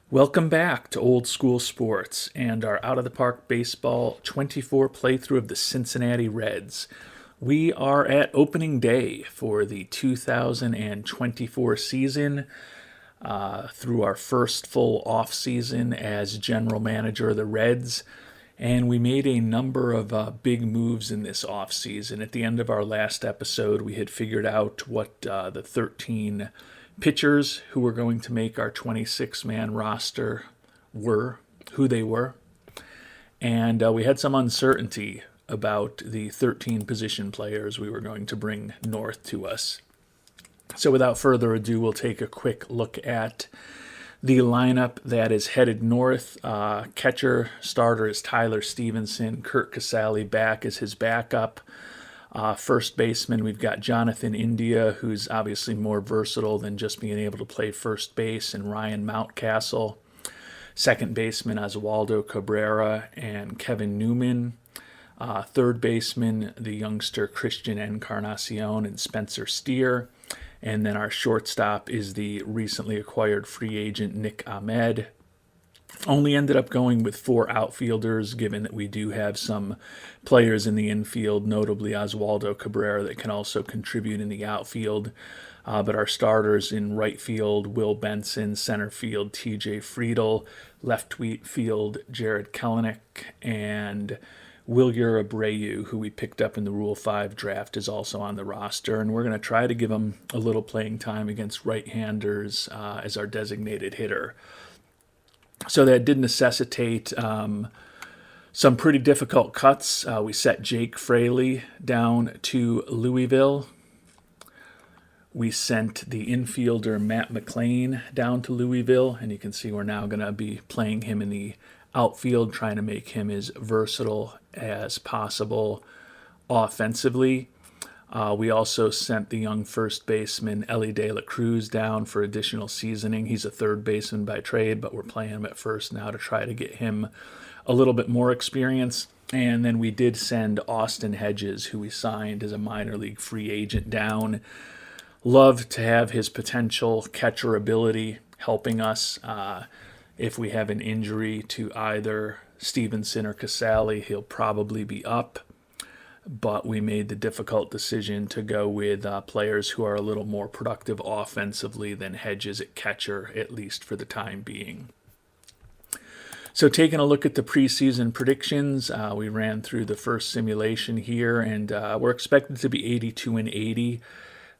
Welcome back to Old School Sports and our Out of the Park Baseball 24 playthrough of the Cincinnati Reds. We are at opening day for the 2024 season through our first full off season as general manager of the Reds. And we made a number of big moves in this off season. At the end of our last episode, we had figured out what the 13 pitchers who were going to make our 26-man roster were, who they were. And we had some uncertainty about the 13 position players we were going to bring north to us. So without further ado, we'll take a quick look at the lineup that is headed north. Catcher starter is Tyler Stevenson. Kurt Casale back as his backup. First baseman, we've got Jonathan India, who's obviously more versatile than just being able to play first base, and Ryan Mountcastle. Second baseman, Oswaldo Cabrera and Kevin Newman. Third baseman, the youngster Christian Encarnacion and Spencer Steer. And then our shortstop is the recently acquired free agent Nick Ahmed. Only ended up going with 4 outfielders, given that we do have some players in the infield, notably Oswaldo Cabrera, that can also contribute in the outfield. But our starters in right field, Will Benson; center field, TJ Friedel; left field, Jared Kelenic; and Wilyer Abreu, who we picked up in the Rule 5 draft, is also on the roster. And we're going to try to give him a little playing time against right-handers as our designated hitter. So that did necessitate some pretty difficult cuts. We set Jake Fraley down to Louisville. We sent the infielder Matt McLean down to Louisville, and you can see we're now going to be playing him in the outfield, trying to make him as versatile as possible offensively. We also sent the young first baseman Ellie De La Cruz down for additional seasoning. He's a third baseman by trade, but we're playing him at first now to try to get him a little bit more experience. And then we did send Austin Hedges, who we signed as a minor league free agent, down. Love to have his potential catcher ability helping us. If we have an injury to either Stevenson or Casale, he'll probably be up. But we made the difficult decision to go with players who are a little more productive offensively than Hedges at catcher, at least for the time being. So taking a look at the preseason predictions, we ran through the first simulation here, and we're expected to be 82-80.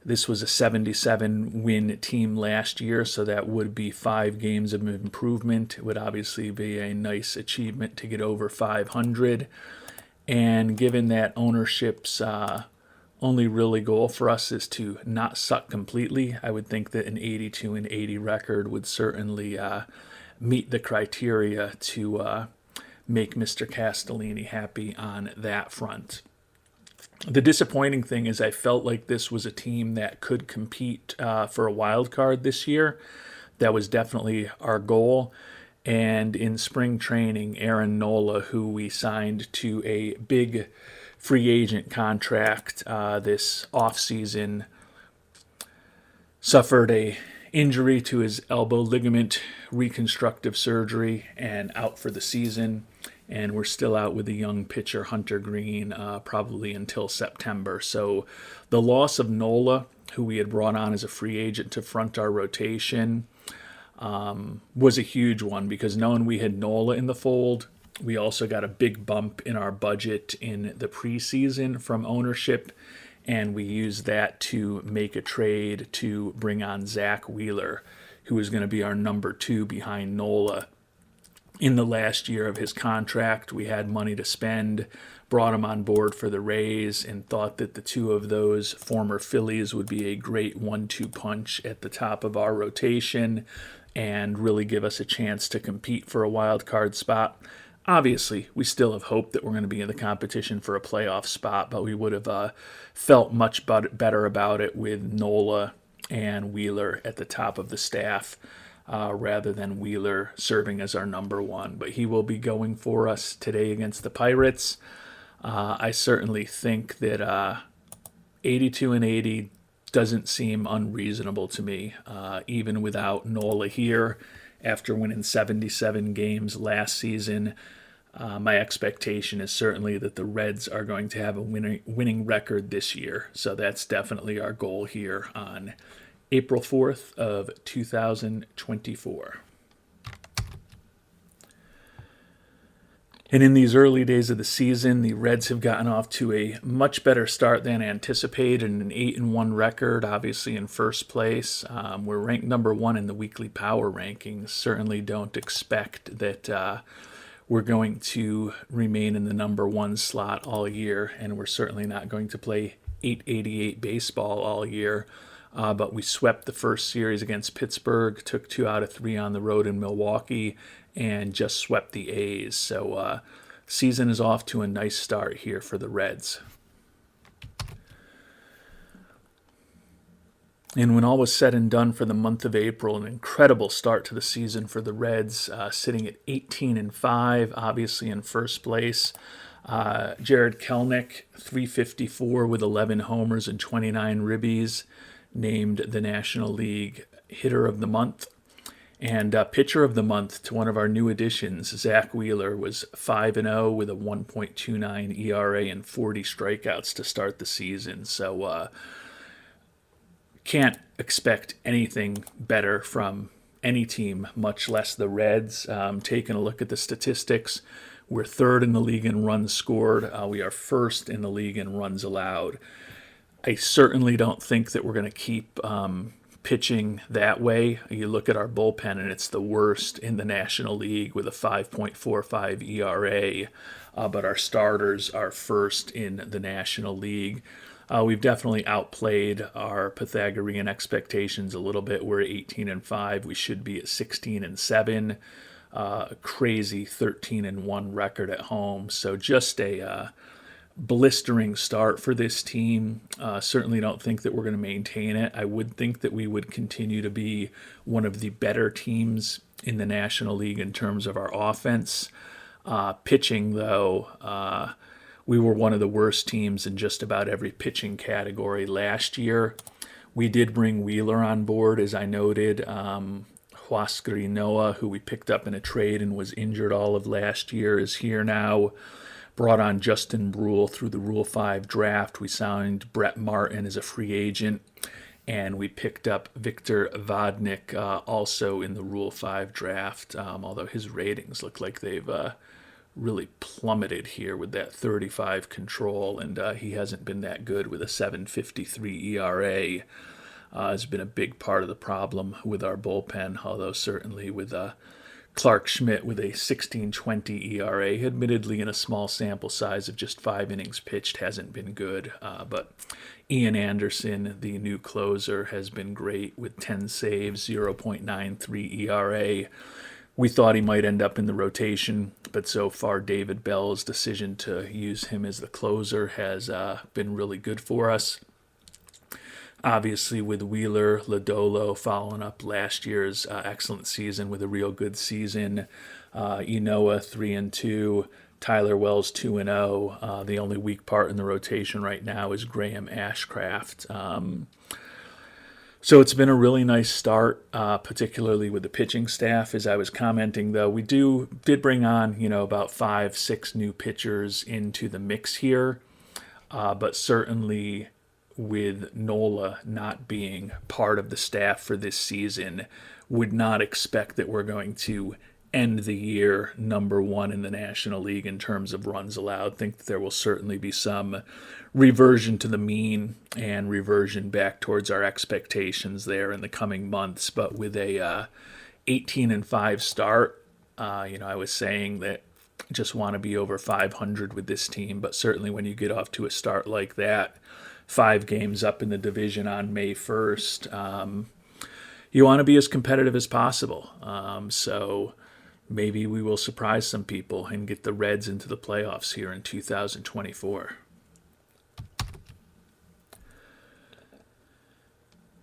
This was a 77-win team last year, so that would be 5 games of improvement. It would obviously be a nice achievement to get over 500. And given that ownership's only really goal for us is to not suck completely, I would think that an 82-80 record would certainly meet the criteria to make Mr. Castellini happy on that front. The disappointing thing is I felt like this was a team that could compete for a wild card this year. That was definitely our goal. And in spring training, Aaron Nola, who we signed to a big free agent contract this offseason, suffered a injury to his elbow ligament, reconstructive surgery, and out for the season. And we're still out with the young pitcher Hunter Green probably until September. So the loss of Nola, who we had brought on as a free agent to front our rotation, was a huge one, because knowing we had Nola in the fold, we also got a big bump in our budget in the preseason from ownership, and we used that to make a trade to bring on Zach Wheeler, who is going to be our number 2 behind Nola. In the last year of his contract, we had money to spend, brought him on board for the Rays, and thought that the 2 of those former Phillies would be a great 1-2 punch at the top of our rotation and really give us a chance to compete for a wild card spot. Obviously, we still have hope that we're going to be in the competition for a playoff spot, but we would have felt much better about it with Nola and Wheeler at the top of the staff rather than Wheeler serving as our number 1. But he will be going for us today against the Pirates. I certainly think that 82-80 doesn't seem unreasonable to me, even without Nola here. after winning 77 games last season. My expectation is certainly that the Reds are going to have a winning record this year. So that's definitely our goal here on April 4th of 2024. And in these early days of the season, the Reds have gotten off to a much better start than anticipated, an 8-1 record, obviously in first place. We're ranked number 1 in the weekly power rankings. Certainly don't expect that we're going to remain in the number 1 slot all year, and we're certainly not going to play 888 baseball all year. But we swept the first series against Pittsburgh, took 2 out of 3 on the road in Milwaukee, and just swept the A's. So season is off to a nice start here for the Reds. And when all was said and done for the month of April, an incredible start to the season for the Reds, sitting at 18-5, obviously in first place. Jared Kelenic, 354 with 11 homers and 29 ribbies, named the National League Hitter of the Month. And Pitcher of the Month to one of our new additions, Zach Wheeler, was 5-0 with a 1.29 ERA and 40 strikeouts to start the season. So can't expect anything better from any team, much less the Reds. Taking a look at the statistics, we're 3rd in the league in runs scored. We are 1st in the league in runs allowed. I certainly don't think that we're going to keep pitching that way. You look at our bullpen, and it's the worst in the National League with a 5.45 ERA, but our starters are 1st in the National League. We've definitely outplayed our Pythagorean expectations a little bit. We're at 18-5. We should be at 16-7. Crazy 13-1 record at home. So just a blistering start for this team. Certainly don't think that we're going to maintain it. I would think that we would continue to be one of the better teams in the National League in terms of our offense. Pitching, though, we were one of the worst teams in just about every pitching category last year. We did bring Wheeler on board, as I noted. Huascar Noah, who we picked up in a trade and was injured all of last year, is here now. Brought on Justin Brule through the Rule 5 draft. We signed Brett Martin as a free agent. And we picked up Victor Vodnik also in the Rule 5 draft, although his ratings look like they've really plummeted here with that 35 control, and he hasn't been that good with a 7.53 ERA. Has been a big part of the problem with our bullpen, although certainly with Clark Schmidt with a 16.20 ERA, admittedly in a small sample size of just 5 innings pitched, hasn't been good. But Ian Anderson, the new closer, has been great with 10 saves, 0.93 ERA. We thought he might end up in the rotation, but so far David Bell's decision to use him as the closer has been really good for us. Obviously, with Wheeler, Lodolo following up last year's excellent season with a real good season. Enoa 3-2, Tyler Wells 2-0. The only weak part in the rotation right now is Graham Ashcraft. So it's been a really nice start, particularly with the pitching staff. As I was commenting, though, we did bring on about 5-6 new pitchers into the mix here, but certainly with Nola not being part of the staff for this season, would not expect that we're going to end the year number 1 in the National League in terms of runs allowed. Think that there will certainly be some reversion to the mean and reversion back towards our expectations there in the coming months. But with a 18-5 start, I was saying that I just want to be over 500 with this team, but certainly when you get off to a start like that, 5 games up in the division on May 1st, you want to be as competitive as possible. So maybe we will surprise some people and get the Reds into the playoffs here in 2024.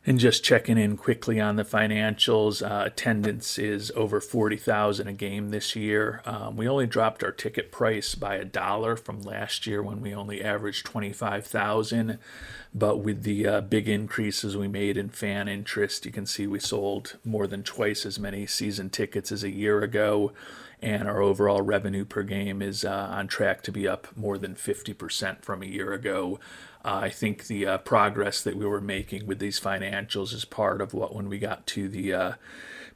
And just checking in quickly on the financials, attendance is over 40,000 a game this year. We only dropped our ticket price by $1 from last year when we only averaged 25,000. But with the big increases we made in fan interest, you can see we sold more than twice as many season tickets as a year ago. And our overall revenue per game is on track to be up more than 50% from a year ago. I think the progress that we were making with these financials is part of what, when we got to the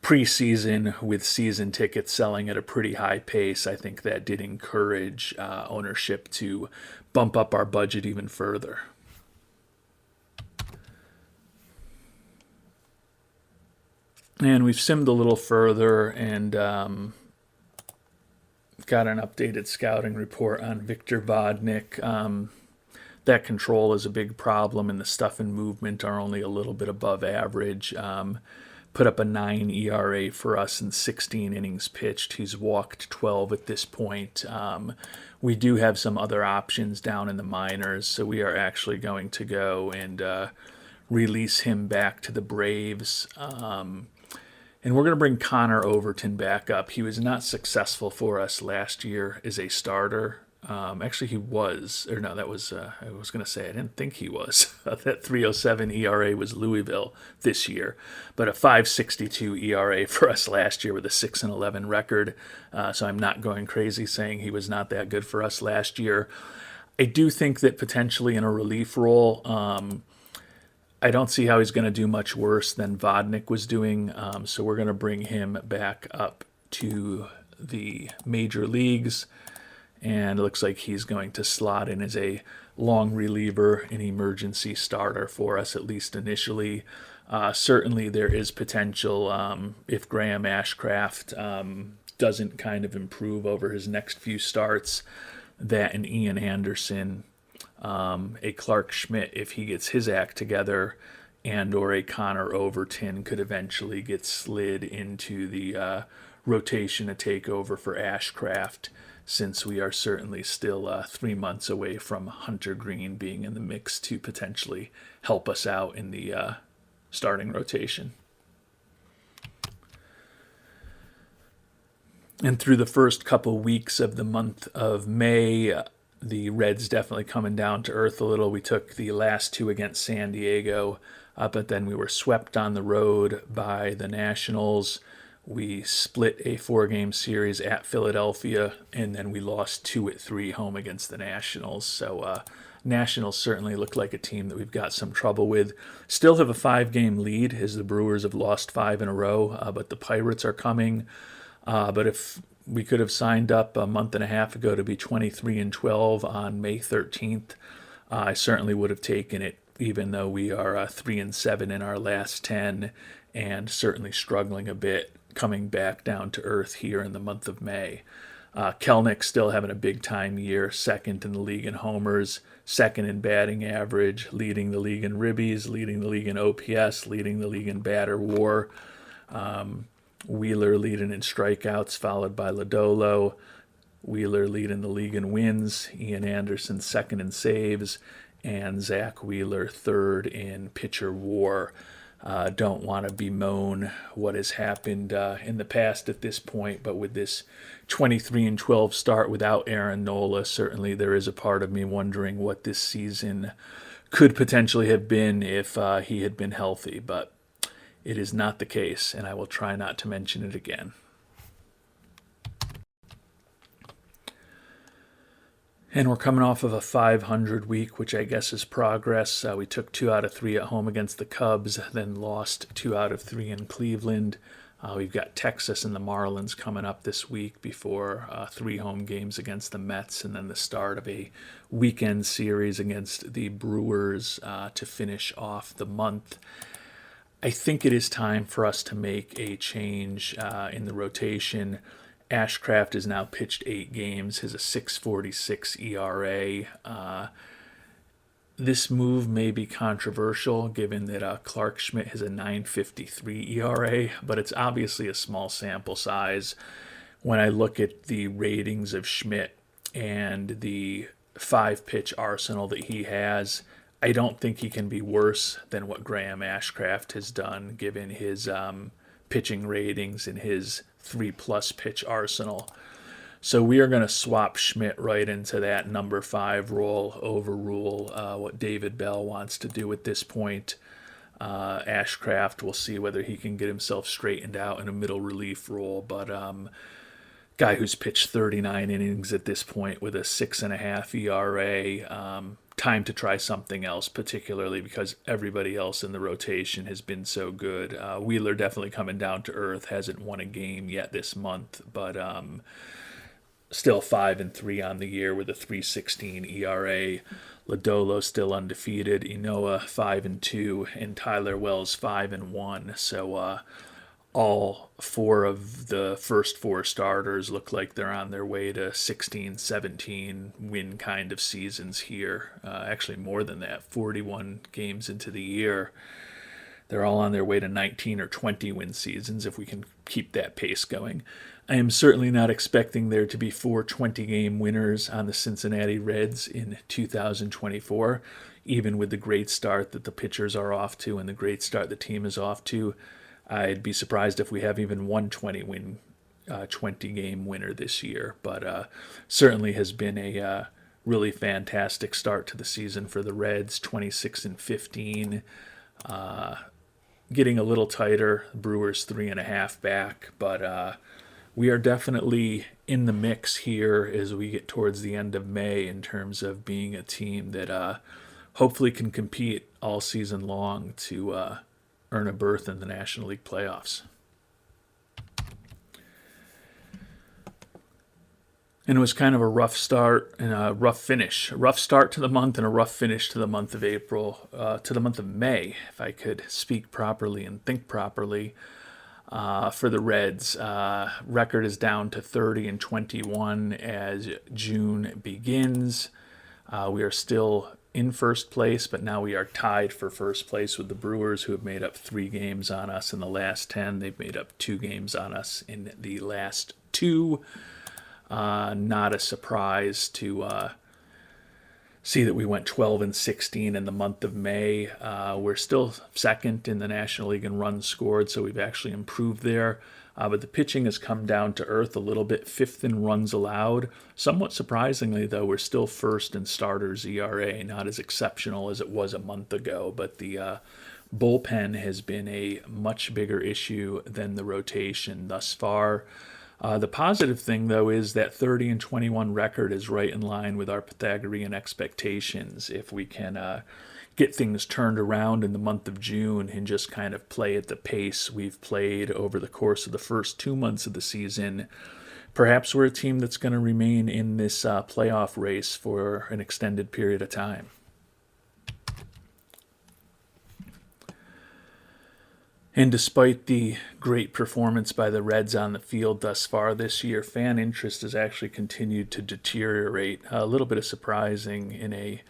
preseason with season tickets selling at a pretty high pace, I think that did encourage ownership to bump up our budget even further. And we've simmed a little further and got an updated scouting report on Victor Vodnik. That control is a big problem, and the stuff and movement are only a little bit above average. Put up a 9 ERA for us in 16 innings pitched. He's walked 12 at this point. We do have some other options down in the minors, so we are actually going to go and release him back to the Braves. And we're going to bring Connor Overton back up. He was not successful for us last year as a starter. Actually, he was. Or no, that was, I was going to say, I didn't think he was. That 3.07 ERA was Louisville this year. But a 5.62 ERA for us last year with a 6-11 record. So I'm not going crazy saying he was not that good for us last year. I do think that potentially in a relief role, I don't see how he's going to do much worse than Vodnik was doing, so we're going to bring him back up to the major leagues, and it looks like he's going to slot in as a long reliever, an emergency starter for us, at least initially. Certainly there is potential if Graham Ashcraft doesn't kind of improve over his next few starts, that an Ian Anderson, a Clark Schmidt, if he gets his act together, and or a Connor Overton could eventually get slid into the rotation to take over for Ashcraft, since we are certainly still 3 months away from Hunter Green being in the mix to potentially help us out in the starting rotation. And through the first couple weeks of the month of May, the Reds definitely coming down to earth a little. We took the last two against San Diego, but then we were swept on the road by the Nationals. We split a 4-game series at Philadelphia, and then we lost 2-3 home against the Nationals. So Nationals certainly look like a team that we've got some trouble with. Still have a 5-game lead as the Brewers have lost 5 in a row, but the Pirates are coming. But if we could have signed up a month and a half ago to be 23-12 on May 13th, I certainly would have taken it, even though we are 3-7 in our last 10 and certainly struggling a bit coming back down to earth here in the month of May. Kelnick still having a big-time year, second in the league in homers, second in batting average, leading the league in ribbies, leading the league in OPS, leading the league in batter war. Wheeler leading in strikeouts, followed by Lodolo. Wheeler leading the league in wins. Ian Anderson second in saves. And Zach Wheeler third in pitcher war. Don't want to bemoan what has happened in the past at this point, but with this 23-12 start without Aaron Nola, certainly there is a part of me wondering what this season could potentially have been if he had been healthy, but it is not the case, and I will try not to mention it again. And we're coming off of a 500 week, which I guess is progress. We took 2 out of 3 at home against the Cubs, then lost 2 out of 3 in Cleveland. We've got Texas and the Marlins coming up this week before 3 home games against the Mets, and then the start of a weekend series against the Brewers to finish off the month. I think it is time for us to make a change in the rotation. Ashcraft has now pitched 8 games, has a 6.46 ERA. This move may be controversial given that Clark Schmidt has a 9.53 ERA, but it's obviously a small sample size. When I look at the ratings of Schmidt and the 5-pitch arsenal that he has, I don't think he can be worse than what Graham Ashcraft has done, given his pitching ratings and his 3+ pitch arsenal. So we are going to swap Schmidt right into that number 5 role, overrule what David Bell wants to do at this point. Ashcraft, we'll see whether he can get himself straightened out in a middle relief role, but guy who's pitched 39 innings at this point with a 6.5 ERA. Time to try something else, particularly because everybody else in the rotation has been so good. Wheeler definitely coming down to earth, hasn't won a game yet this month, but still 5-3 on the year with a 3.16 ERA. Lodolo still undefeated. Inoa 5-2, and Tyler Wells 5-1. So all 4 of the first 4 starters look like they're on their way to 16, 17 win kind of seasons here. Actually, more than that, 41 games into the year. They're all on their way to 19 or 20 win seasons if we can keep that pace going. I am certainly not expecting there to be 4 20-game winners on the Cincinnati Reds in 2024, even with the great start that the pitchers are off to and the great start the team is off to. I'd be surprised if we have even one 20-game winner this year, but certainly has been a really fantastic start to the season for the Reds, 26-15. Getting a little tighter, Brewers 3.5 back, but we are definitely in the mix here as we get towards the end of May in terms of being a team that hopefully can compete all season long to earn a berth in the National League playoffs. And it was kind of a rough start and a rough finish. A rough start to the month and a rough finish to the month of April, to the month of May, if I could speak properly and think properly. For the Reds, record is down to 30-21 as June begins. We are still in first place, but now we are tied for first place with the Brewers, who have made up 3 games on us in the last 10. They've made up 2 games on us in the last 2. Not a surprise to see that we went 12-16 in the month of May. We're still second in the National League in runs scored, so we've actually improved there. But the pitching has come down to earth a little bit, 5th in runs allowed. Somewhat surprisingly, though, we're still first in starters ERA, not as exceptional as it was a month ago, but the bullpen has been a much bigger issue than the rotation thus far. The positive thing, though, is that 30-21 record is right in line with our Pythagorean expectations. If we can get things turned around in the month of June and just kind of play at the pace we've played over the course of the first 2 months of the season, perhaps we're a team that's going to remain in this playoff race for an extended period of time. And despite the great performance by the Reds on the field thus far this year, fan interest has actually continued to deteriorate. A little bit of surprising in a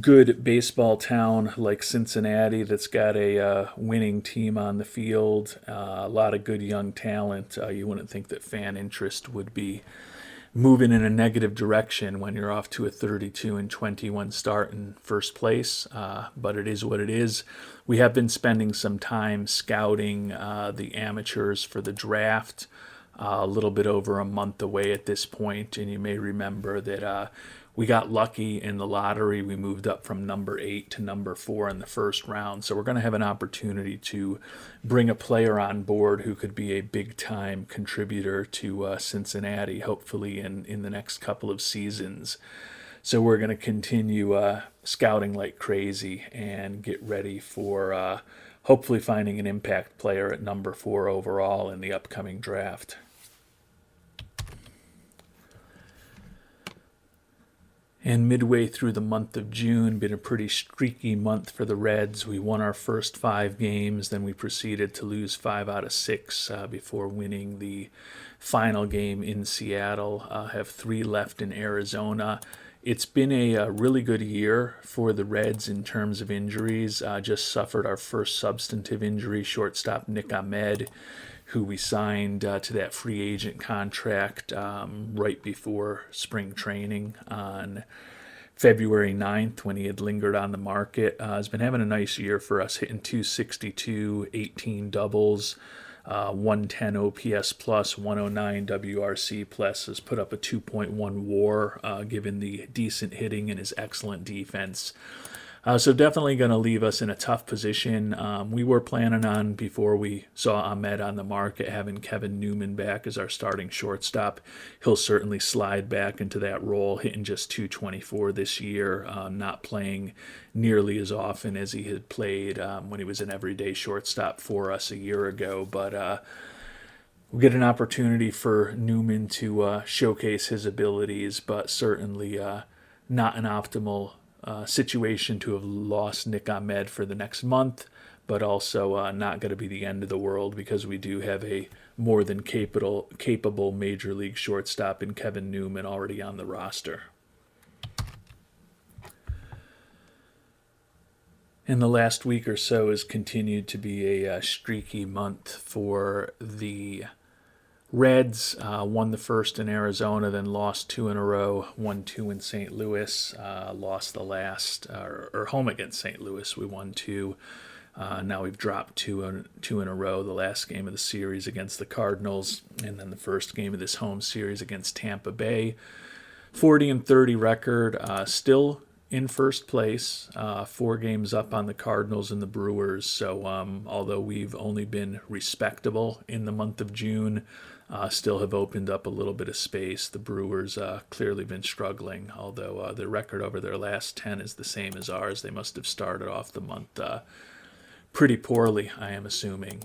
good baseball town like Cincinnati that's got a winning team on the field, a lot of good young talent. You wouldn't think that fan interest would be moving in a negative direction when you're off to a 32-21 start in first place, but it is what it is. We have been spending some time scouting the amateurs for the draft, a little bit over a month away at this point, and you may remember that we got lucky in the lottery. We moved up from number 8 to number 4 in the first round. So we're going to have an opportunity to bring a player on board who could be a big-time contributor to Cincinnati, hopefully in the next couple of seasons. So we're going to continue scouting like crazy and get ready for hopefully finding an impact player at number 4 overall in the upcoming draft. And midway through the month of June, been a pretty streaky month for the Reds. We won our first 5 games, then we proceeded to lose 5 out of 6 before winning the final game in Seattle. Have 3 left in Arizona. It's been a really good year for the Reds in terms of injuries. Just suffered our first substantive injury, shortstop Nick Ahmed, who we signed to that free agent contract right before spring training on February 9th when he had lingered on the market. Has been having a nice year for us, hitting 262, 18 doubles, 110 OPS plus, 109 WRC plus. Has put up a 2.1 WAR, given the decent hitting and his excellent defense. So definitely going to leave us in a tough position. We were planning on, before we saw Ahmed on the market, having Kevin Newman back as our starting shortstop. He'll certainly slide back into that role, hitting just 224 this year, not playing nearly as often as he had played when he was an everyday shortstop for us a year ago. But we'll get an opportunity for Newman to showcase his abilities, but certainly not an optimal situation to have lost Nick Ahmed for the next month, but also not going to be the end of the world because we do have a more than capable major league shortstop in Kevin Newman already on the roster. And the last week or so has continued to be a streaky month for the Reds. Won the first in Arizona, then lost 2 in a row, won 2 in St. Louis, lost the last, or home against St. Louis, we won 2. Now we've dropped two in a row, the last game of the series against the Cardinals, and then the first game of this home series against Tampa Bay. 40-30 record, still in first place, 4 games up on the Cardinals and the Brewers. So although we've only been respectable in the month of June, still have opened up a little bit of space. The Brewers clearly been struggling, although their record over their last 10 is the same as ours. They must have started off the month pretty poorly, I am assuming.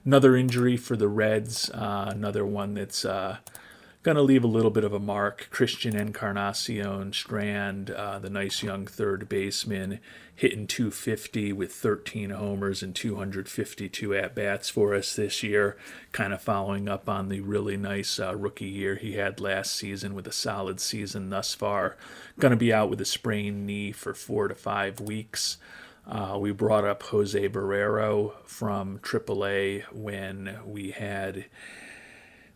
Another injury for the Reds, another one that's going to leave a little bit of a mark. Christian Encarnacion Strand, the nice young third baseman, hitting 250 with 13 homers and 252 at-bats for us this year, kind of following up on the really nice rookie year he had last season with a solid season thus far. Going to be out with a sprained knee for 4 to 5 weeks. We brought up Jose Barrero from AAA when we had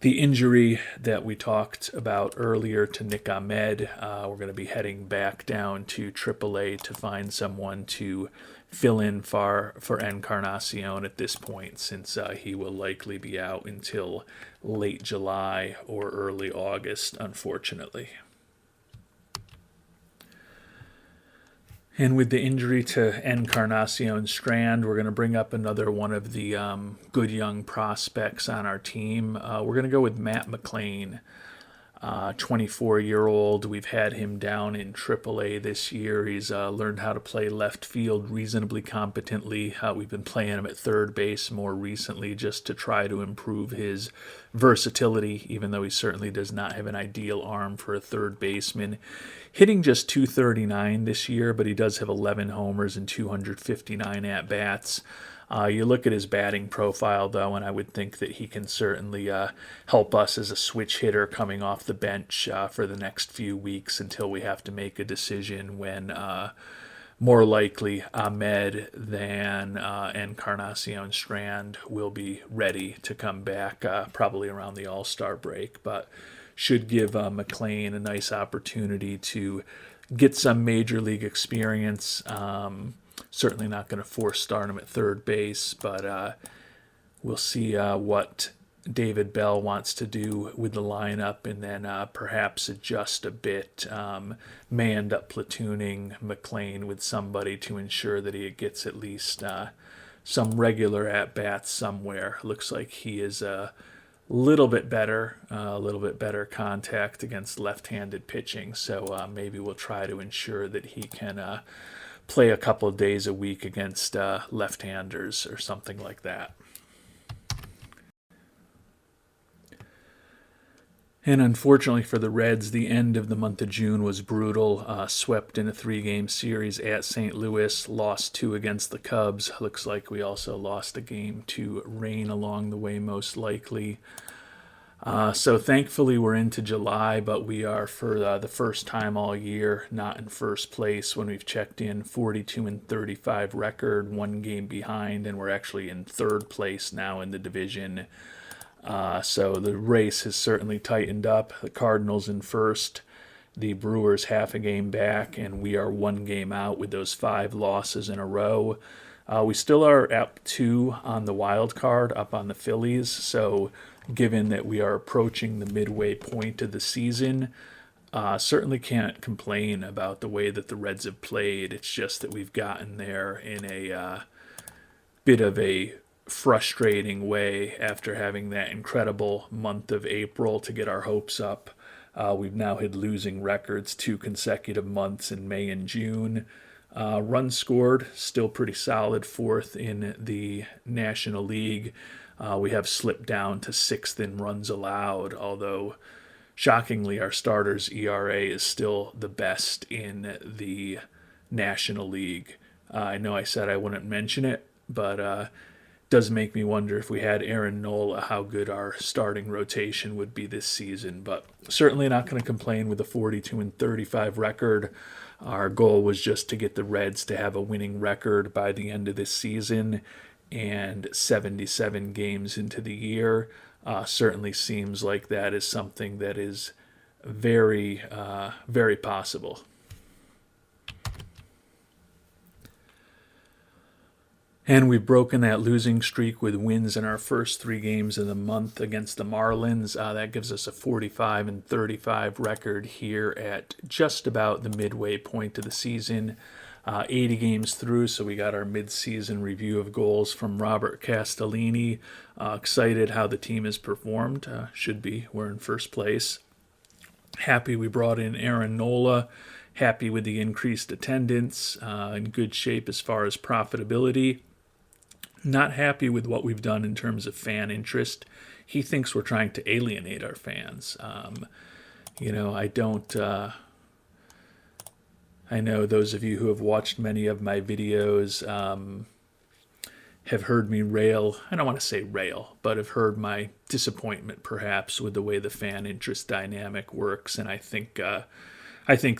the injury that we talked about earlier to Nick Ahmed. We're going to be heading back down to AAA to find someone to fill in for Encarnacion at this point, since he will likely be out until late July or early August, unfortunately. And with the injury to Encarnacion Strand, we're going to bring up another one of the good young prospects on our team. We're going to go with Matt McLean, 24-year-old. We've had him down in AAA this year. He's learned how to play left field reasonably competently. We've been playing him at third base more recently just to try to improve his versatility, even though he certainly does not have an ideal arm for a third baseman. Hitting just 239 this year, but he does have 11 homers and 259 at-bats. You look at his batting profile, though, and I would think that he can certainly help us as a switch hitter coming off the bench for the next few weeks until we have to make a decision when more likely Ahmed than Encarnacion Strand will be ready to come back probably around the All-Star break, but should give McLean a nice opportunity to get some major league experience. Certainly not going to force start him at third base, but we'll see what David Bell wants to do with the lineup, and then perhaps adjust a bit. May end up platooning McLean with somebody to ensure that he gets at least some regular at-bats somewhere. Looks like he is a little bit better contact against left-handed pitching, so maybe we'll try to ensure that he can play a couple of days a week against left-handers or something like that. And unfortunately for the Reds, the end of the month of June was brutal. Swept in a 3-game series at St. Louis, lost 2 against the Cubs. Looks like we also lost a game to rain along the way, most likely. So thankfully we're into July, but we are, for the first time all year, not in first place when we've checked in. 42-35 record, 1 game behind, and we're actually in third place now in the division. So the race has certainly tightened up. The Cardinals in first, the Brewers half a game back, and we are one game out with those 5 losses in a row. We still are up 2 on the wild card, up on the Phillies. So, given that we are approaching the midway point of the season, certainly can't complain about the way that the Reds have played. It's just that we've gotten there in a bit of a frustrating way after having that incredible month of April to get our hopes up. We've now had losing records 2 consecutive months in May and June. Runs scored, still pretty solid, 4th in the National League. We have slipped down to 6th in runs allowed, although shockingly our starters' ERA is still the best in the National League. I know I said I wouldn't mention it, but it does make me wonder if we had Aaron Nola, how good our starting rotation would be this season. But certainly not going to complain with a 42-35 record. Our goal was just to get the Reds to have a winning record by the end of this season, and 77 games into the year certainly seems like that is something that is very, very possible. And we've broken that losing streak with wins in our first 3 games of the month against the Marlins. That gives us a 45-35 record here at just about the midway point of the season. 80 games through, so we got our mid-season review of goals from Robert Castellini. Excited how the team has performed. Should be. We're in first place. Happy we brought in Aaron Nola. Happy with the increased attendance. In good shape as far as profitability. Not happy with what we've done in terms of fan interest. He thinks we're trying to alienate our fans. I don't... I know those of you who have watched many of my videos have heard me rail. I don't want to say rail, but have heard my disappointment perhaps with the way the fan interest dynamic works. And I think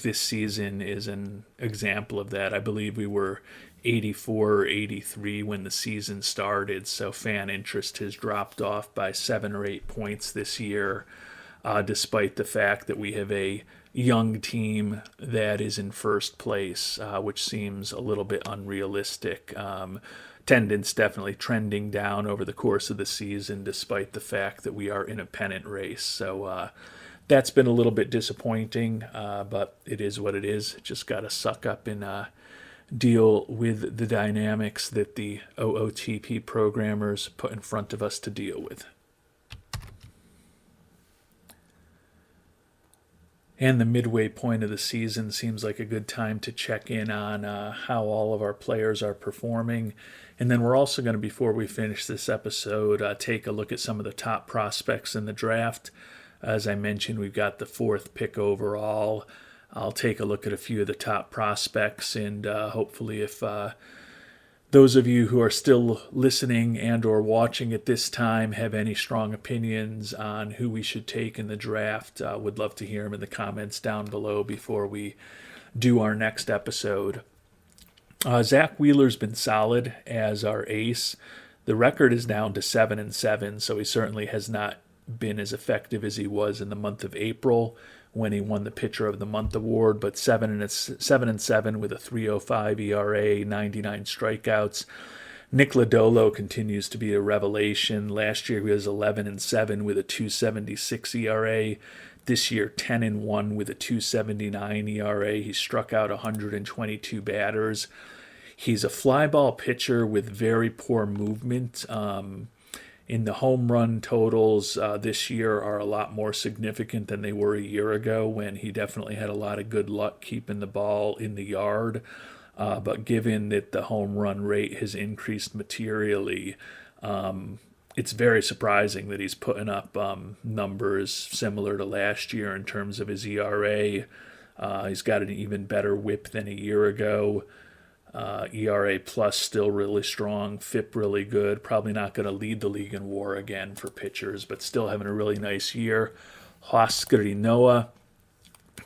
this season is an example of that. I believe we were 84 or 83 when the season started, so fan interest has dropped off by 7 or 8 points this year, despite the fact that we have a young team that is in first place, which seems a little bit unrealistic. Attendance definitely trending down over the course of the season, despite the fact that we are in a pennant race. So that's been a little bit disappointing, but it is what it is. Just got to suck up and deal with the dynamics that the OOTP programmers put in front of us to deal with. And the midway point of the season seems like a good time to check in on how all of our players are performing. And then we're also going to, before we finish this episode, take a look at some of the top prospects in the draft. As I mentioned, we've got the 4th pick overall. I'll take a look at a few of the top prospects, and hopefully if those of you who are still listening and or watching at this time have any strong opinions on who we should take in the draft, would love to hear them in the comments down below before we do our next episode. Zach Wheeler's been solid as our ace. The record is down to 7-7, so he certainly has not been as effective as he was in the month of April when he won the Pitcher of the Month award, but 7-7 with a 3.05 ERA, 99 strikeouts. Nick Lodolo continues to be a revelation. Last year he was 11-7 with a 2.76 ERA. This year 10-1 with a 2.79 ERA. He struck out 122 batters. He's a fly ball pitcher with very poor movement. In the home run totals this year are a lot more significant than they were a year ago, when he definitely had a lot of good luck keeping the ball in the yard. But given that the home run rate has increased materially, it's very surprising that he's putting up numbers similar to last year in terms of his ERA. He's got an even better whip than a year ago. ERA plus still really strong, FIP really good. Probably not going to lead the league in WAR again for pitchers, but still having a really nice year. Huascar Ynoa,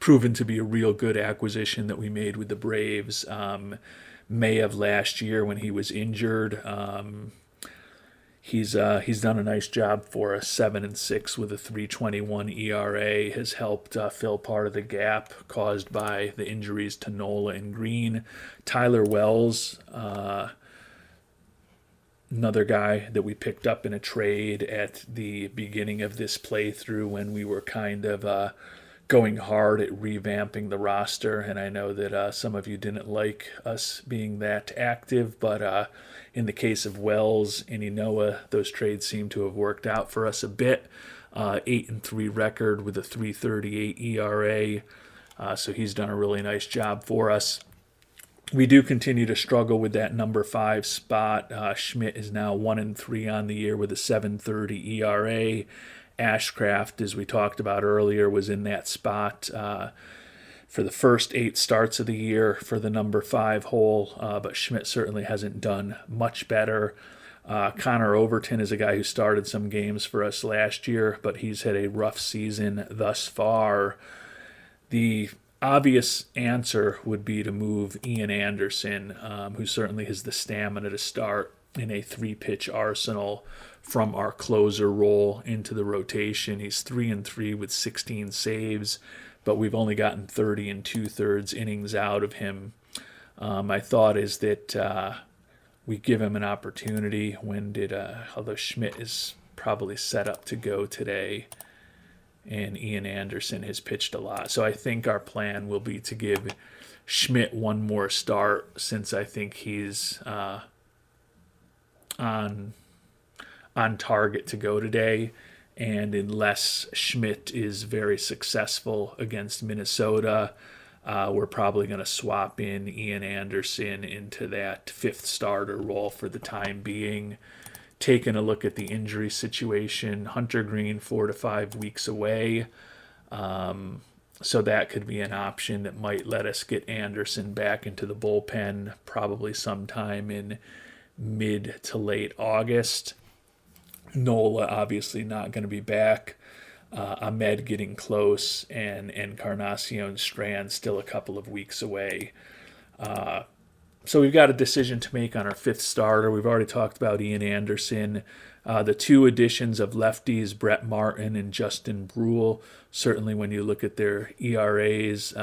proven to be a real good acquisition that we made with the Braves. May of last year when he was injured. He's done a nice job for us. 7-6 with a 3.21 ERA has helped fill part of the gap caused by the injuries to Nola and Green. Tyler Wells, another guy that we picked up in a trade at the beginning of this playthrough when we were kind of going hard at revamping the roster. And I know that some of you didn't like us being that active, but in the case of Wells and Inoa, those trades seem to have worked out for us a bit. 8-3 record with a 3.38 ERA. So he's done a really nice job for us. We do continue to struggle with that number 5 spot. Schmidt is now 1-3 on the year with a 7.30 ERA. Ashcraft, as we talked about earlier, was in that spot for the first 8 starts of the year for the number 5 hole, but Schmidt certainly hasn't done much better. Connor Overton is a guy who started some games for us last year, but he's had a rough season thus far. The obvious answer would be to move Ian Anderson, who certainly has the stamina to start in a 3-pitch arsenal, from our closer role into the rotation. He's 3-3 with 16 saves, but we've only gotten 30 2/3 innings out of him. My thought is that we give him an opportunity. Although Schmidt is probably set up to go today, and Ian Anderson has pitched a lot. So I think our plan will be to give Schmidt one more start, since I think he's on target to go today. And unless Schmidt is very successful against Minnesota, we're probably going to swap in Ian Anderson into that 5th starter role for the time being. Taking a look at the injury situation, Hunter Green 4 to 5 weeks away. So that could be an option that might let us get Anderson back into the bullpen probably sometime in mid to late August. Nola obviously not going to be back. Ahmed getting close, and Encarnacion Strand still a couple of weeks away. So we've got a decision to make on our 5th starter. We've already talked about Ian Anderson. The 2 additions of lefties, Brett Martin and Justin Brule, certainly when you look at their ERAs,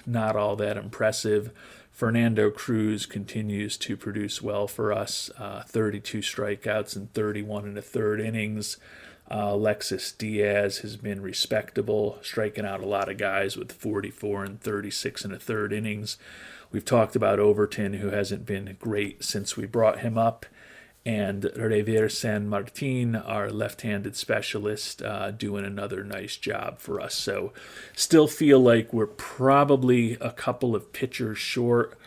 not all that impressive. Fernando Cruz continues to produce well for us, 32 strikeouts and 31 1/3 innings. Alexis Diaz has been respectable, striking out a lot of guys with 44 and 36 1/3 innings. We've talked about Overton, who hasn't been great since we brought him up, and Rever San Martin, our left-handed specialist, doing another nice job for us. So still feel like we're probably a couple of pitchers short.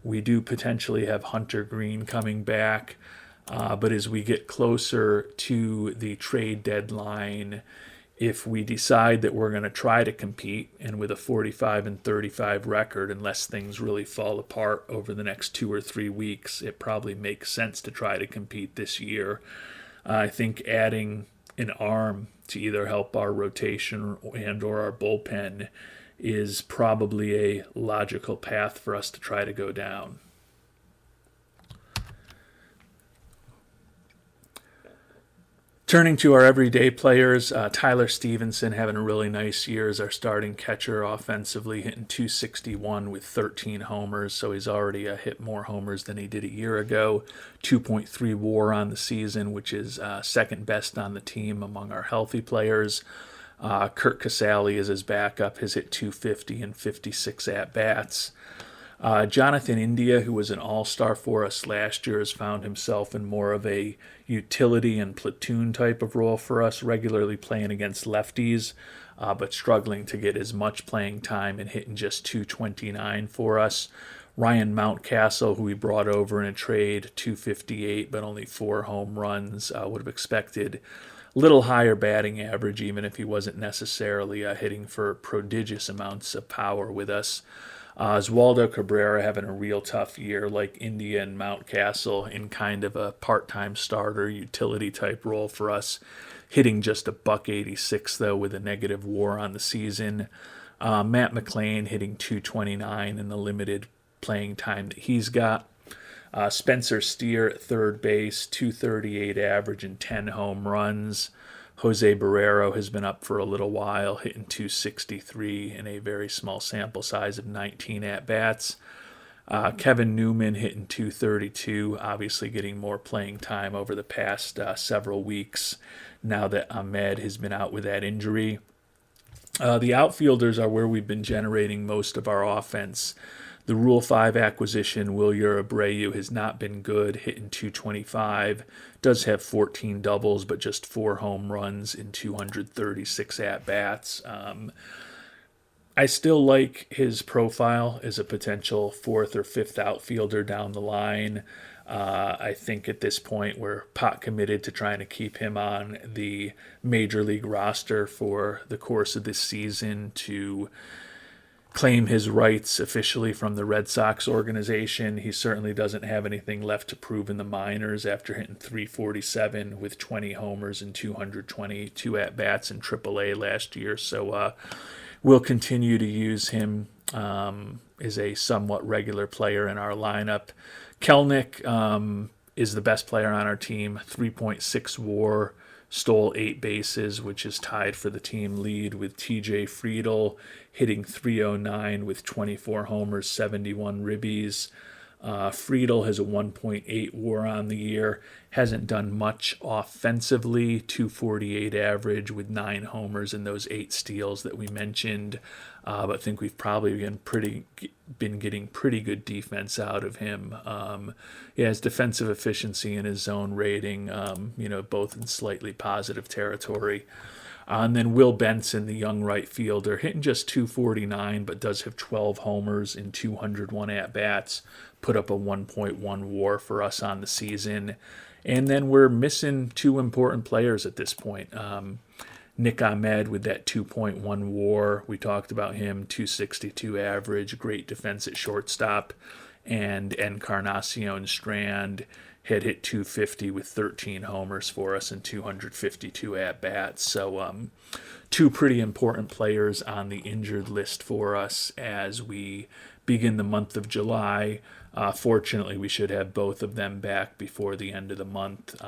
We do potentially have Hunter Green coming back, but as we get closer to the trade deadline, if we decide that we're going to try to compete, and with a 45-35 record, unless things really fall apart over the next 2 or 3 weeks, it probably makes sense to try to compete this year. I think adding an arm to either help our rotation and or our bullpen is probably a logical path for us to try to go down. Turning to our everyday players, Tyler Stevenson having a really nice year as our starting catcher offensively, hitting .261 with 13 homers, so he's already hit more homers than he did a year ago. 2.3 WAR on the season, which is second best on the team among our healthy players. Kurt Casale is his backup, has hit .250 and 56 at-bats. Jonathan India, who was an all-star for us last year, has found himself in more of a utility and platoon type of role for us, regularly playing against lefties, but struggling to get as much playing time and hitting just .229 for us. Ryan Mountcastle, who we brought over in a trade, .258, but only 4 home runs. Would have expected a little higher batting average, even if he wasn't necessarily hitting for prodigious amounts of power with us. Oswaldo Cabrera having a real tough year, like India and Mountcastle, in kind of a part-time starter utility type role for us, hitting just a .186 though with a negative WAR on the season. Matt McClain hitting .229 in the limited playing time that he's got. Spencer Steer at third base, 238 average and 10 home runs. Jose Barrero has been up for a little while, hitting 263 in a very small sample size of 19 at-bats. Kevin Newman hitting 232, obviously getting more playing time over the past several weeks now that Ahmed has been out with that injury. The outfielders are where we've been generating most of our offense. The Rule 5 acquisition, Wilyer Abreu, has not been good, hitting 225. Does have 14 doubles, but just 4 home runs in 236 at-bats. I still like his profile as a potential 4th or 5th outfielder down the line. I think at this point we're pot committed to trying to keep him on the major league roster for the course of this season to claim his rights officially from the Red Sox organization. He certainly doesn't have anything left to prove in the minors after hitting 347 with 20 homers and 222 at-bats in AAA last year. So we'll continue to use him as a somewhat regular player in our lineup. Kelnick is the best player on our team, 3.6 WAR, stole 8 bases, which is tied for the team lead with TJ Friedel hitting 309 with 24 homers, 71 ribbies. Friedel has a 1.8 WAR on the year, hasn't done much offensively, 248 average with 9 homers and those 8 steals that we mentioned. But I think we've probably been getting pretty good defense out of him. His defensive efficiency and his zone rating, both in slightly positive territory. And then Will Benson, the young right fielder, hitting just 249, but does have 12 homers in 201 at-bats, put up a 1.1 WAR for us on the season. And then we're missing 2 important players at this point. Nick Ahmed with that 2.1 WAR. We talked about him, 262 average, great defense at shortstop. And Encarnacion Strand had hit 250 with 13 homers for us and 252 at-bats. So 2 pretty important players on the injured list for us as we begin the month of July. Fortunately, we should have both of them back before the end of the month,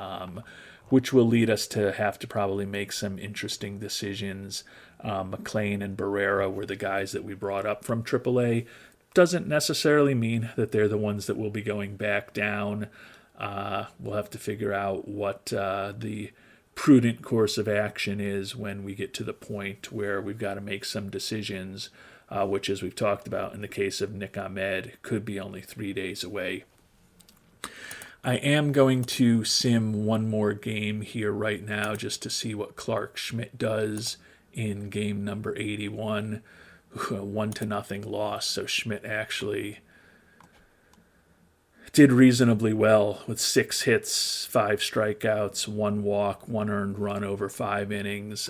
which will lead us to have to probably make some interesting decisions. McLean and Barrera were the guys that we brought up from AAA. Doesn't necessarily mean that they're the ones that will be going back down. We'll have to figure out what the prudent course of action is when we get to the point where we've got to make some decisions, which, as we've talked about in the case of Nick Ahmed, could be only 3 days away. I am going to sim one more game here right now just to see what Clark Schmidt does in game number 81. 1-0 loss, so Schmidt actually did reasonably well with 6 hits, 5 strikeouts, 1 walk, 1 earned run over 5 innings.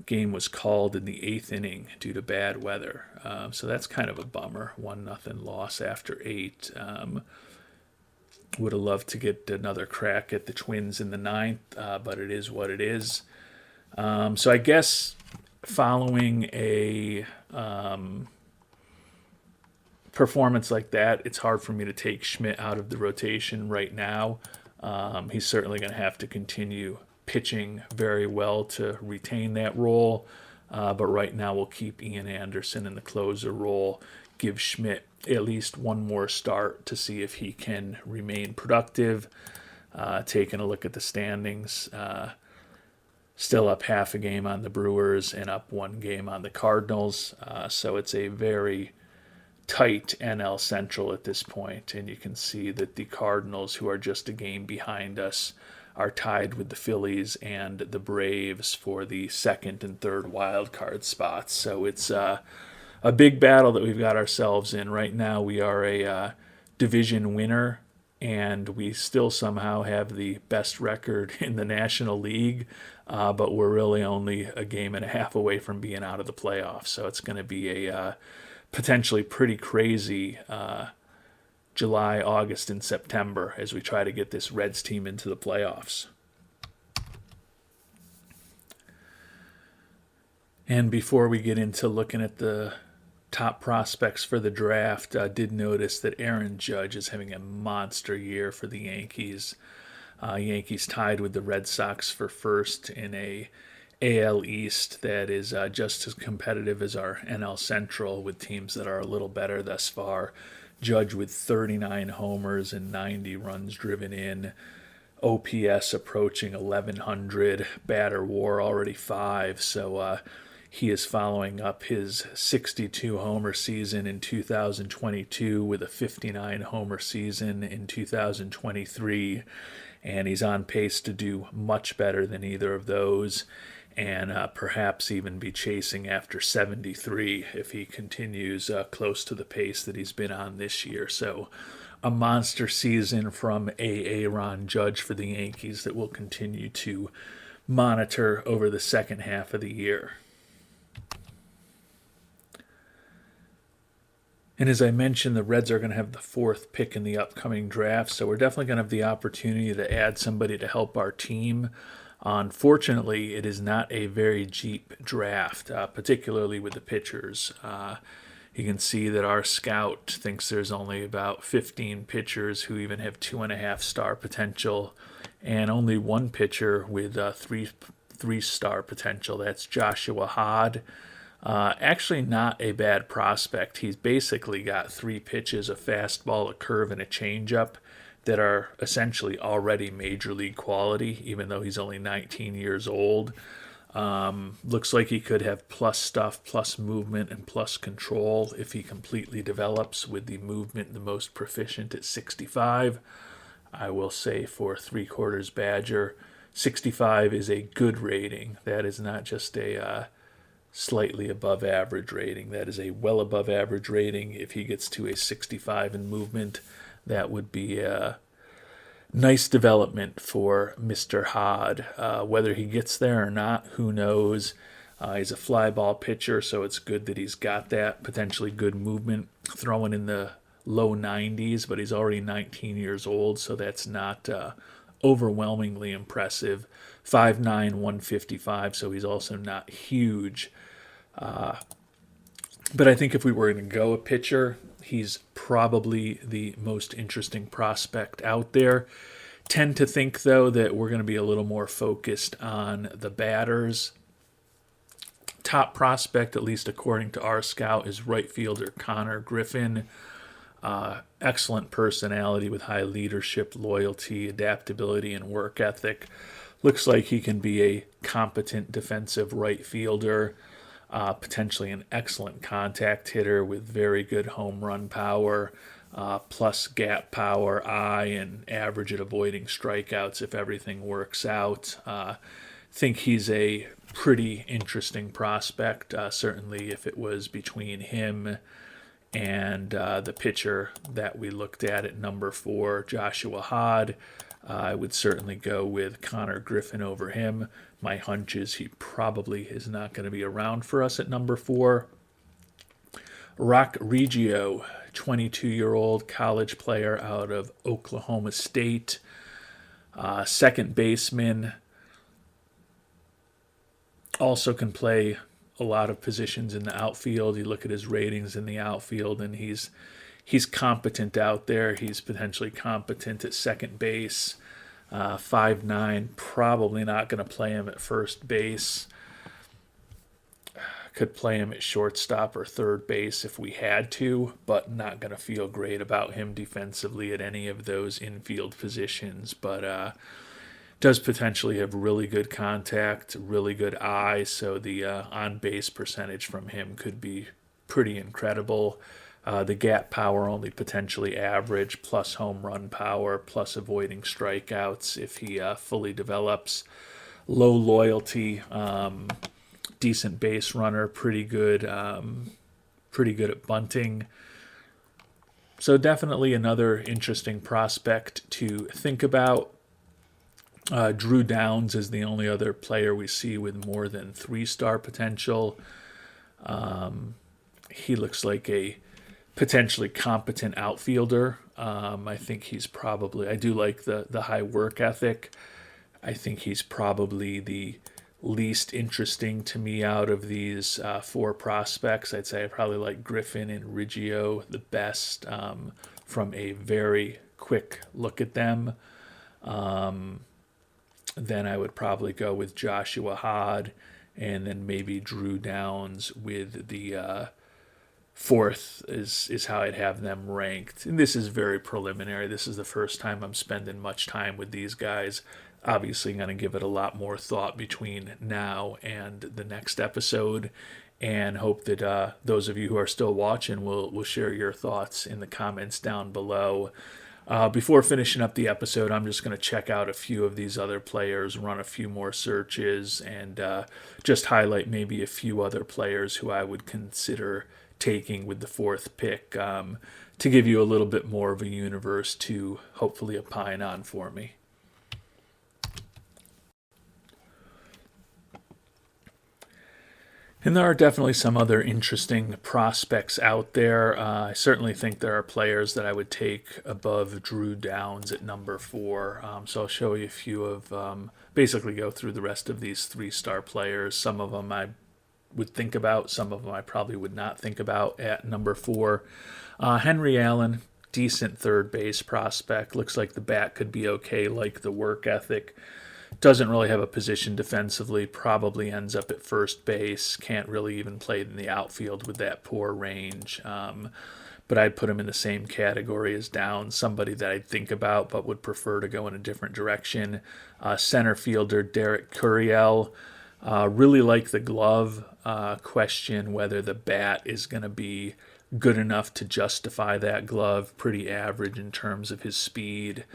Game was called in the 8th inning due to bad weather, so that's kind of a bummer. 1-0 loss after 8. Would have loved to get another crack at the Twins in the 9th, but it is what it is. So I guess following a performance like that, it's hard for me to take Schmidt out of the rotation right now. He's certainly going to have to continue pitching very well to retain that role. But right now we'll keep Ian Anderson in the closer role, give Schmidt at least one more start to see if he can remain productive. Taking a look at the standings, still up half a game on the Brewers and up 1 game on the Cardinals. So it's a very tight NL Central at this point, and you can see that the Cardinals, who are just a game behind us, are tied with the Phillies and the Braves for the 2nd and 3rd wild card spots. So it's a big battle that we've got ourselves in. Right now we are a division winner, and we still somehow have the best record in the National League, but we're really only a game and a half away from being out of the playoffs. So it's going to be a potentially pretty crazy July, August, and September as we try to get this Reds team into the playoffs. And before we get into looking at the top prospects for the draft, did notice that Aaron Judge is having a monster year for the Yankees. Yankees tied with the Red Sox for first in a AL East that is just as competitive as our NL Central, with teams that are a little better thus far. Judge with 39 homers and 90 runs driven in. OPS approaching 1100, batter WAR already 5, so he is following up his 62 homer season in 2022 with a 59 homer season in 2023, and he's on pace to do much better than either of those, and perhaps even be chasing after 73 if he continues close to the pace that he's been on this year. So a monster season from Aaron Judge for the Yankees that we'll continue to monitor over the second half of the year. And as I mentioned, the Reds are going to have the 4th pick in the upcoming draft, so we're definitely going to have the opportunity to add somebody to help our team. Unfortunately, it is not a very deep draft, particularly with the pitchers. You can see that our scout thinks there's only about 15 pitchers who even have 2.5-star potential, and only one pitcher with 3-star potential. That's Joshua Hod. Actually not a bad prospect. He's basically got 3 pitches, a fastball, a curve, and a changeup that are essentially already major league quality, even though he's only 19 years old. Looks like he could have plus stuff, plus movement, and plus control if he completely develops, with the movement the most proficient at 65. I will say for 3/4 Badger, 65 is a good rating. That is not just a slightly above average rating. That is a well above average rating. If he gets to a 65 in movement, that would be a nice development for Mr. Hod. Whether he gets there or not, who knows? He's a fly ball pitcher, so it's good that he's got that potentially good movement, throwing in the low 90s, but he's already 19 years old, so that's not overwhelmingly impressive. 5'9", 155, so he's also not huge. But I think if we were going to go a pitcher, he's probably the most interesting prospect out there. Tend to think, though, that we're going to be a little more focused on the batters. Top prospect, at least according to our scout, is right fielder Connor Griffin. Excellent personality with high leadership, loyalty, adaptability, and work ethic. Looks like he can be a competent defensive right fielder. Potentially an excellent contact hitter with very good home run power, plus gap power, eye, and average at avoiding strikeouts if everything works out. Think he's a pretty interesting prospect, certainly if it was between him and the pitcher that we looked at number 4, Joshua Hod. I would certainly go with Connor Griffin over him. My hunch is he probably is not going to be around for us at number 4. Rock Reggio, 22-year-old college player out of Oklahoma State. Second baseman. Also can play a lot of positions in the outfield. You look at his ratings in the outfield, and he's competent out there. He's potentially competent at second base. 5'9", probably not going to play him at first base. Could play him at shortstop or third base if we had to, but not going to feel great about him defensively at any of those infield positions. But does potentially have really good contact, really good eye, so the on-base percentage from him could be pretty incredible. The gap power only potentially average, plus home run power, plus avoiding strikeouts if he fully develops. Low loyalty, decent base runner, pretty good at bunting. So definitely another interesting prospect to think about. Drew Downs is the only other player we see with more than 3-star potential. He looks like a potentially competent outfielder. I think he's probably, I do like the high work ethic. I think he's probably the least interesting to me out of these four prospects. I'd say I probably like Griffin and Riggio the best from a very quick look at them. Then I would probably go with Joshua Hod, and then maybe Drew Downs with the fourth is how I'd have them ranked. And this is very preliminary. This is the first time I'm spending much time with these guys. Obviously, I'm going to give it a lot more thought between now and the next episode, and hope that those of you who are still watching will share your thoughts in the comments down below. Before finishing up the episode, I'm just going to check out a few of these other players, run a few more searches, and just highlight maybe a few other players who I would consider taking with the fourth pick, to give you a little bit more of a universe to hopefully opine on for me. And there are definitely some other interesting prospects out there. I certainly think there are players that I would take above Drew Downs at number 4. So I'll show you a few of, basically go through the rest of these 3-star players. Some of them I would think about, some of them I probably would not think about at number 4. Henry Allen, decent third base prospect. Looks like the bat could be okay, like the work ethic. Doesn't really have a position defensively, probably ends up at first base, can't really even play in the outfield with that poor range. But I'd put him in the same category as Downs, somebody that I'd think about but would prefer to go in a different direction. Center fielder Derek Curiel, really like the glove. Question whether the bat is going to be good enough to justify that glove. Pretty average in terms of his speed.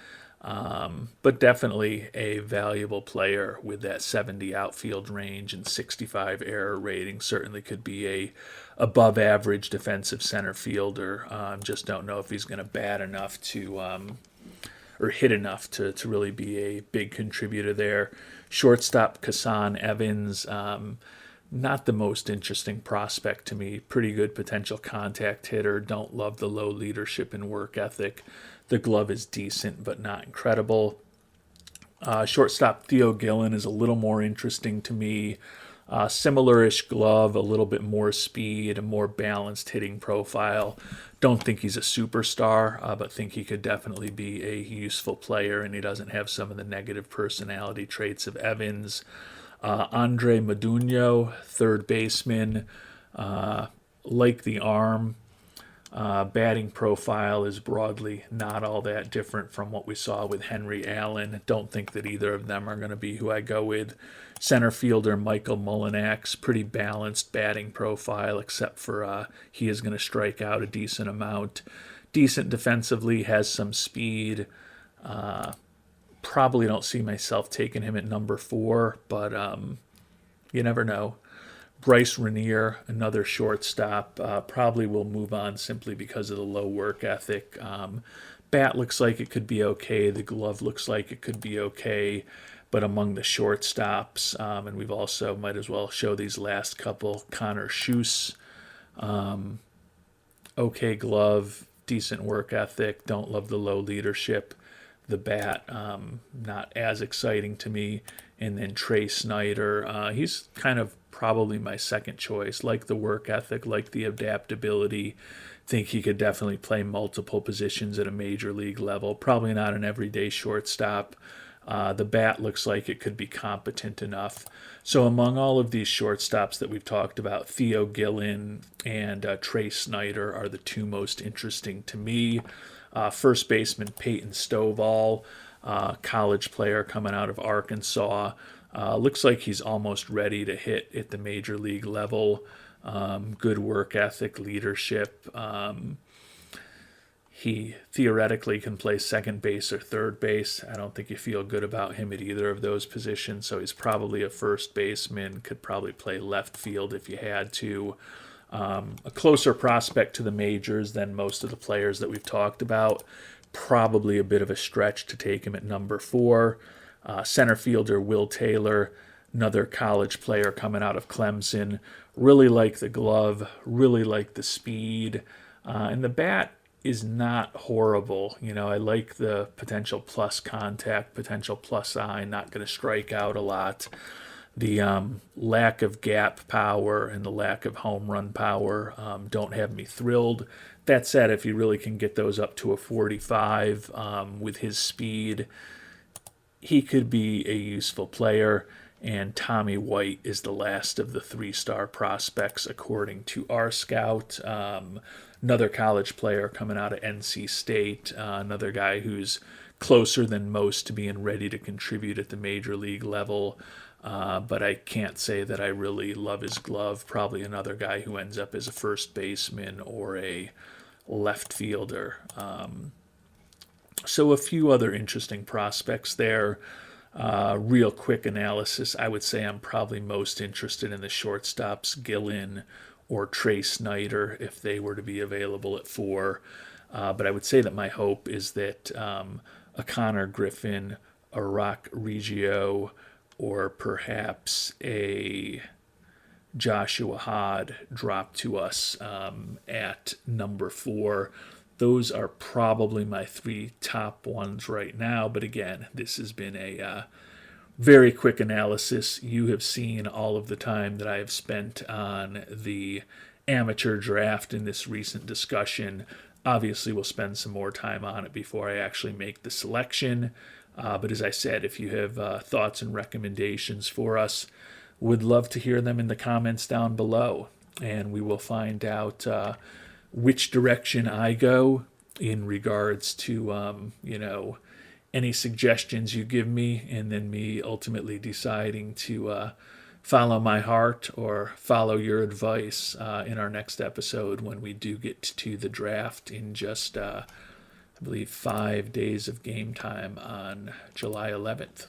But definitely a valuable player with that 70 outfield range and 65 error rating. Certainly could be a above average defensive center fielder. Just don't know if he's going to bat enough to or hit enough to really be a big contributor there. Shortstop Kassan Evans, not the most interesting prospect to me. Pretty good potential contact hitter. Don't love the low leadership and work ethic. The glove is decent, but not incredible. Shortstop Theo Gillen is a little more interesting to me. Similar-ish glove, a little bit more speed, a more balanced hitting profile. Don't think he's a superstar, but think he could definitely be a useful player, and he doesn't have some of the negative personality traits of Evans. Andre Modugno, third baseman, like the arm. Batting profile is broadly not all that different from what we saw with Henry Allen. Don't think that either of them are going to be who I go with. Center fielder Michael Mullinax, pretty balanced batting profile, except for he is going to strike out a decent amount. Decent defensively, has some speed. Probably don't see myself taking him at number 4, but you never know. Bryce Rainier, another shortstop, probably will move on simply because of the low work ethic. Bat looks like it could be okay. The glove looks like it could be okay. But among the shortstops, and we've also might as well show these last couple, Connor Schuss, okay glove, decent work ethic, don't love the low leadership. The bat, not as exciting to me. And then Trey Snyder, he's kind of probably my second choice. Like the work ethic, like the adaptability. Think he could definitely play multiple positions at a major league level. Probably not an everyday shortstop. The bat looks like it could be competent enough. So among all of these shortstops that we've talked about, Theo Gillen and Trey Snyder are the two most interesting to me. First baseman Peyton Stovall, college player coming out of Arkansas. Looks like he's almost ready to hit at the major league level. Good work ethic, leadership. He theoretically can play second base or third base. I don't think you feel good about him at either of those positions, so he's probably a first baseman, could probably play left field if you had to. A closer prospect to the majors than most of the players that we've talked about. Probably a bit of a stretch to take him at number 4. Center fielder Will Taylor, another college player coming out of Clemson. Really like the glove, really like the speed. And the bat is not horrible. You know, I like the potential plus contact, potential plus eye, not going to strike out a lot. The lack of gap power and the lack of home run power don't have me thrilled. That said, if he really can get those up to a 45 with his speed, he could be a useful player. And Tommy White is the last of the 3-star prospects, according to our scout. Another college player coming out of NC State, another guy who's closer than most to being ready to contribute at the major league level. But I can't say that I really love his glove. Probably another guy who ends up as a first baseman or a left fielder. So a few other interesting prospects there. Real quick analysis, I would say I'm probably most interested in the shortstops, Gillen or Trey Snyder, if they were to be available at 4. But I would say that my hope is that a Connor Griffin, a Rock Reggio, or perhaps a Joshua Hod drop to us at number 4. Those are probably my 3 top ones right now. But again, this has been a very quick analysis. You have seen all of the time that I have spent on the amateur draft in this recent discussion. Obviously, we'll spend some more time on it before I actually make the selection. But as I said, if you have thoughts and recommendations for us, would love to hear them in the comments down below. And we will find out which direction I go in regards to, any suggestions you give me, and then me ultimately deciding to follow my heart or follow your advice in our next episode when we do get to the draft in just, I believe, 5 days of game time on July 11th.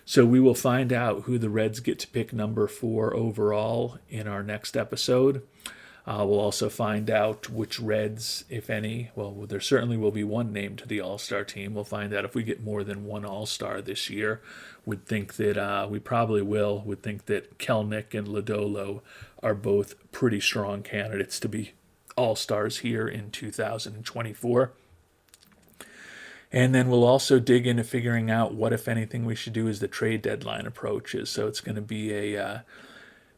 So we will find out who the Reds get to pick number 4 overall in our next episode. We'll also find out which Reds, if any, well, there certainly will be one named to the All-Star team. We'll find out if we get more than one All-Star this year. Would think that we probably will. Would think that Kelnick and Lodolo are both pretty strong candidates to be All-Stars here in 2024. And then we'll also dig into figuring out what, if anything, we should do as the trade deadline approaches. So it's going to be a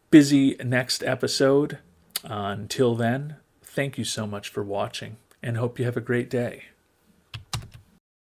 busy next episode. Until then, thank you so much for watching, and hope you have a great day.